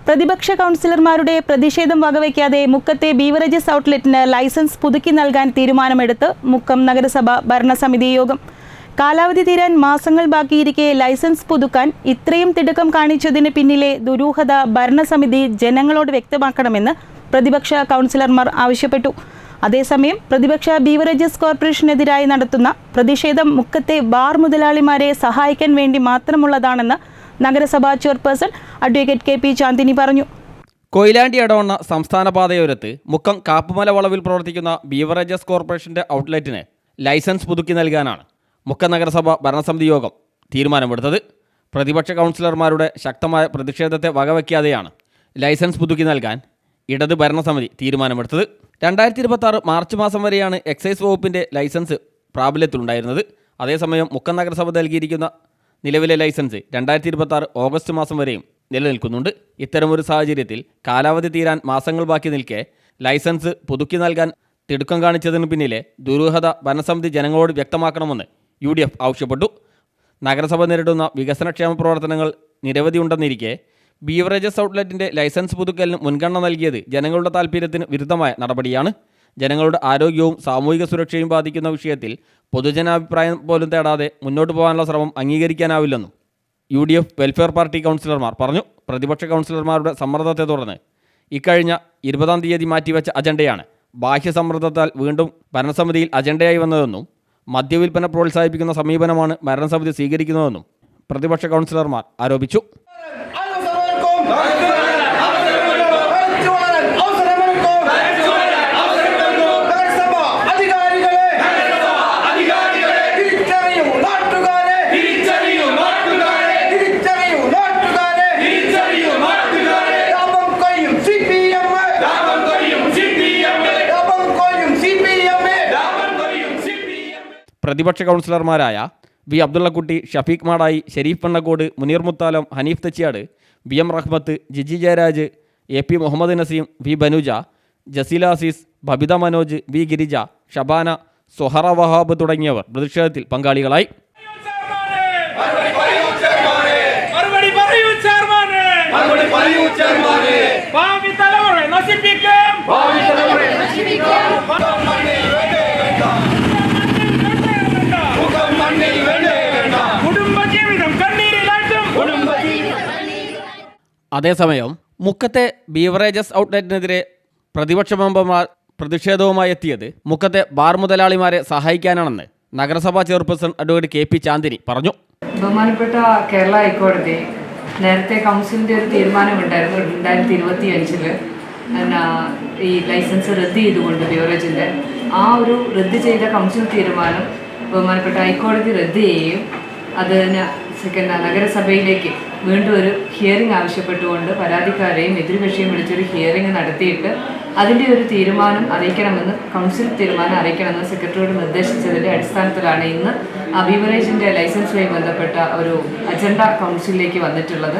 പ്രതിപക്ഷ കൗൺസിലർമാരുടെ പ്രതിഷേധം വകവയ്ക്കാതെ മുക്കത്തെ ബീവറേജസ് ഔട്ട്ലെറ്റിന് ലൈസൻസ് പുതുക്കി നൽകാൻ തീരുമാനമെടുത്ത് മുക്കം നഗരസഭ ഭരണസമിതി യോഗം. കാലാവധി തീരാൻ മാസങ്ങൾ ബാക്കിയിരിക്കെ ലൈസൻസ് പുതുക്കാൻ ഇത്രയും തിടുക്കം കാണിച്ചതിന് പിന്നിലെ ദുരൂഹത ഭരണസമിതി ജനങ്ങളോട് വ്യക്തമാക്കണമെന്ന് പ്രതിപക്ഷ കൗൺസിലർമാർ ആവശ്യപ്പെട്ടു. അതേസമയം പ്രതിപക്ഷ ബീവറേജസ് കോർപ്പറേഷനെതിരായി നടത്തുന്ന പ്രതിഷേധം മുക്കത്തെ ബാർ മുതലാളിമാരെ സഹായിക്കാൻ വേണ്ടി മാത്രമുള്ളതാണെന്ന് നഗരസഭാ chairperson advocate K P Chandini പറഞ്ഞു. കൊയിലാണ്ടി അടവണ്ണ സംസ്ഥാന പാതയോരത്ത് മുക്കം കാപ്പുമല വളവിൽ പ്രവർത്തിക്കുന്ന ബീവറേജസ് കോർപ്പറേഷന്റെ ഔട്ട്ലെറ്റിന് ലൈസൻസ് പുതുക്കി നൽകാനാണ് മുക്കം നഗരസഭ ഭരണസമിതി യോഗം തീരുമാനമെടുത്തത്. പ്രതിപക്ഷ കൗൺസിലർമാരുടെ ശക്തമായ പ്രതിഷേധത്തെ വകവയ്ക്കാതെയാണ് ലൈസൻസ് പുതുക്കി നൽകാൻ ഇടത് ഭരണസമിതി തീരുമാനമെടുത്തത്. 2026 മാർച്ച് മാസം വരെയാണ് എക്സൈസ് വകുപ്പിൻ്റെ ലൈസൻസ് പ്രാബല്യത്തിലുണ്ടായിരുന്നത്. അതേസമയം മുക്കം നഗരസഭ നൽകിയിരിക്കുന്ന നിലവിലെ ലൈസൻസ് 2026 ഓഗസ്റ്റ് മാസം വരെയും നിലനിൽക്കുന്നുണ്ട്. ഇത്തരമൊരു സാഹചര്യത്തിൽ കാലാവധി തീരാൻ മാസങ്ങൾ ബാക്കി നിൽക്കെ ലൈസൻസ് പുതുക്കി നൽകാൻ തിടുക്കം കാണിച്ചതിന് പിന്നിലെ ദുരൂഹത ഭരണസമിതി ജനങ്ങളോട് വ്യക്തമാക്കണമെന്ന് UDF ആവശ്യപ്പെട്ടു. നഗരസഭ നേരിടുന്ന വികസനക്ഷേമ പ്രവർത്തനങ്ങൾ നിരവധിയുണ്ടെന്നിരിക്കെ ബീവറേജസ് ഔട്ട്ലെറ്റിൻ്റെ ലൈസൻസ് പുതുക്കലിന് മുൻഗണന നൽകിയത് ജനങ്ങളുടെ താൽപ്പര്യത്തിന് വിരുദ്ധമായ നടപടിയാണ്. ജനങ്ങളുടെ ആരോഗ്യവും സാമൂഹിക സുരക്ഷയും ബാധിക്കുന്ന വിഷയത്തിൽ പൊതുജനാഭിപ്രായം പോലും തേടാതെ മുന്നോട്ട് പോകാനുള്ള ശ്രമം അംഗീകരിക്കാനാവില്ലെന്നും UDF വെൽഫെയർ പാർട്ടി കൗൺസിലർമാർ പറഞ്ഞു. പ്രതിപക്ഷ കൗൺസിലർമാരുടെ സമ്മർദ്ദത്തെ തുടർന്ന് ഇക്കഴിഞ്ഞ 20-ാം തീയതി മാറ്റിവെച്ച അജണ്ടയാണ് ബാഹ്യ സമ്മർദ്ദത്താൽ വീണ്ടും ഭരണസമിതിയിൽ അജണ്ടയായി വന്നതെന്നും മദ്യവിൽപ്പന പ്രോത്സാഹിപ്പിക്കുന്ന സമീപനമാണ് ഭരണസമിതി സ്വീകരിക്കുന്നതെന്നും പ്രതിപക്ഷ കൗൺസിലർമാർ ആരോപിച്ചു. പ്രതിപക്ഷ കൗൺസിലർമാരായ V Abdullakutty, Shafeeq Madayi, Shareef Pannakkode, Muneer Muthalam, Haneef Thechiyad, VM Rahmath, Jiji Jayaraj, AP Muhammad Naseem, V Banuja, Jaseela Azeez, Babitha Manoj, V Girija, Shabana, Sohra Wahab തുടങ്ങിയവർ പ്രതിഷേധത്തിൽ പങ്കാളികളായി. അതേസമയം മുക്കത്തെ ബീവറേജസ് ഔട്ട്ലെറ്റിനെതിരെ പ്രതിപക്ഷ മെമ്പർമാർ പ്രതിഷേധവുമായി എത്തിയത് മുക്കത്തെ ബാർ മുതലാളിമാരെ സഹായിക്കാനാണെന്ന് നഗരസഭാ chairperson advocate K P Chandini പറഞ്ഞു. ബഹുമാനപ്പെട്ട കേരള ഹൈക്കോടതി നേരത്തെ കൗൺസിലിൻ്റെ ഒരു തീരുമാനമുണ്ടായിരുന്നു 2025 ഈ ലൈസൻസ് റദ്ദ് ചെയ്തുകൊണ്ട് ബീവറേജിൻ്റെ ആ ഒരു റദ്ദ് ചെയ്ത കൗൺസിൽ തീരുമാനം ബഹുമാനപ്പെട്ട ഹൈക്കോടതി റദ്ദ് ചെയ്യുകയും അതിന് നഗരസഭയിലേക്ക് വീണ്ടും ഒരു ഹിയറിംഗ് ആവശ്യപ്പെട്ടുകൊണ്ട് പരാതിക്കാരെയും എതിർകക്ഷിയും വിളിച്ചൊരു ഹിയറിംഗ് നടത്തിയിട്ട് അതിൻ്റെ ഒരു തീരുമാനം അറിയിക്കണമെന്ന് കൗൺസിൽ തീരുമാനം അറിയിക്കണമെന്ന് സെക്രട്ടറിയോട് നിർദ്ദേശിച്ചതിൻ്റെ അടിസ്ഥാനത്തിലാണ് ഇന്ന് ബീവറേജിൻ്റെ ലൈസൻസുമായി ബന്ധപ്പെട്ട ഒരു അജണ്ട കൗൺസിലിലേക്ക് വന്നിട്ടുള്ളത്.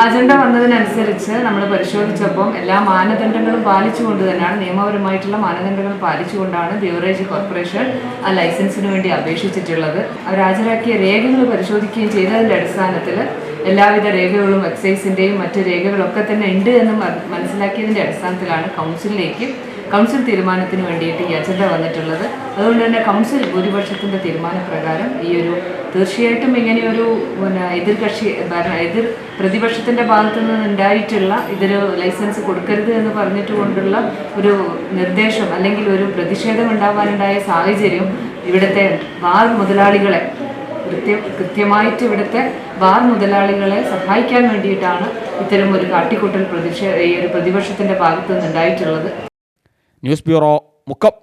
അജണ്ട വന്നതിനനുസരിച്ച് നമ്മൾ പരിശോധിച്ചപ്പം എല്ലാ മാനദണ്ഡങ്ങളും പാലിച്ചുകൊണ്ട് തന്നെയാണ്, നിയമപരമായിട്ടുള്ള മാനദണ്ഡങ്ങൾ പാലിച്ചുകൊണ്ടാണ് ബീവറേജ് കോർപ്പറേഷൻ ആ ലൈസൻസിന് വേണ്ടി അപേക്ഷിച്ചിട്ടുള്ളത്. അവർ ഹാജരാക്കിയ രേഖകൾ പരിശോധിക്കുകയും ചെയ്തതിൻ്റെ അടിസ്ഥാനത്തിൽ എല്ലാവിധ രേഖകളും എക്സൈസിൻ്റെയും മറ്റ് രേഖകളൊക്കെ തന്നെ ഉണ്ട് എന്ന് മനസ്സിലാക്കിയതിൻ്റെ അടിസ്ഥാനത്തിലാണ് കൗൺസിൽ തീരുമാനത്തിന് വേണ്ടിയിട്ട് ഈ അജണ്ട വന്നിട്ടുള്ളത്. അതുകൊണ്ട് തന്നെ കൗൺസിൽ ഭൂരിപക്ഷത്തിൻ്റെ തീരുമാനപ്രകാരം തീർച്ചയായിട്ടും ഇങ്ങനെയൊരു എതിർ പ്രതിപക്ഷത്തിൻ്റെ ഭാഗത്തു നിന്ന് ഉണ്ടായിട്ടുള്ള ഇതൊരു ലൈസൻസ് കൊടുക്കരുത് എന്ന് പറഞ്ഞിട്ടുകൊണ്ടുള്ള ഒരു നിർദ്ദേശം അല്ലെങ്കിൽ ഒരു പ്രതിഷേധം ഉണ്ടാവാനുണ്ടായ സാഹചര്യം ഇവിടുത്തെ ബാർ മുതലാളികളെ കൃത്യമായിട്ട് ഇവിടുത്തെ ബാർ മുതലാളികളെ സഹായിക്കാൻ വേണ്ടിയിട്ടാണ് ഇത്തരം ഒരു കാട്ടിക്കൂട്ടൽ പ്രതിപക്ഷത്തിൻ്റെ ഭാഗത്തു നിന്നുണ്ടായിട്ടുള്ളത്. News bureau, Mukkam.